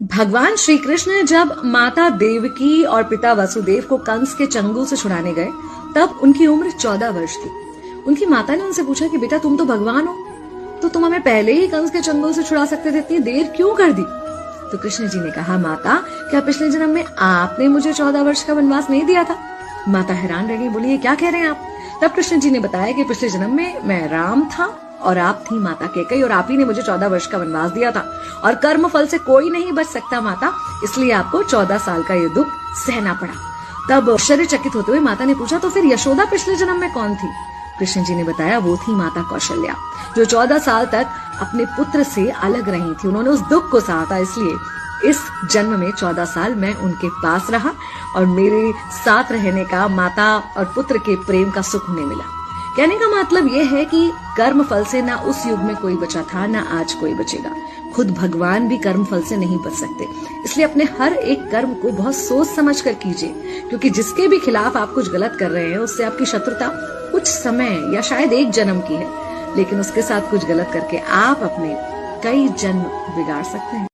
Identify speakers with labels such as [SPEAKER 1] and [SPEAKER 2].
[SPEAKER 1] भगवान श्री कृष्ण जब माता देवकी और पिता वसुदेव को कंस के चंगुल से छुड़ाने गए तब उनकी उम्र 14 वर्ष थी। उनकी माता ने उनसे पूछा कि बेटा तुम तो भगवान हो, तो तुम हमें पहले ही कंस के चंगुल से छुड़ा सकते थे, इतनी देर क्यों कर दी? तो कृष्ण जी ने कहा, माता क्या पिछले जन्म में आपने मुझे 14 वर्ष का वनवास नहीं दिया था? माता हैरान रह गई, बोली ये क्या कह रहे हैं आप? तब कृष्ण जी ने बताया कि पिछले जन्म में मैं राम था और आप थी माता कैकेयी और आप ही ने मुझे 14 वर्ष का वनवास दिया था और कर्म फल से कोई नहीं बच सकता माता, इसलिए आपको 14 साल का ये दुख सहना पड़ा। तब आश्चर्यचकित होते हुए माता ने पूछा, तो फिर यशोदा पिछले जन्म में कौन थी? कृष्ण जी ने बताया, वो थी माता कौशल्या, जो 14 साल तक अपने पुत्र से अलग रही थी। उन्होंने उस दुख को सहा था, इसलिए इस जन्म में 14 साल मैं उनके पास रहा और मेरे साथ रहने का, माता और पुत्र के प्रेम का सुख उन्हें मिला। कहने का मतलब यह है कि कर्म फल से ना उस युग में कोई बचा था, ना आज कोई बचेगा। खुद भगवान भी कर्म फल से नहीं बच सकते, इसलिए अपने हर एक कर्म को बहुत सोच समझ कर कीजिए, क्योंकि जिसके भी खिलाफ आप कुछ गलत कर रहे हैं उससे आपकी शत्रुता कुछ समय या शायद एक जन्म की है, लेकिन उसके साथ कुछ गलत करके आप अपने कई जन्म बिगाड़ सकते हैं।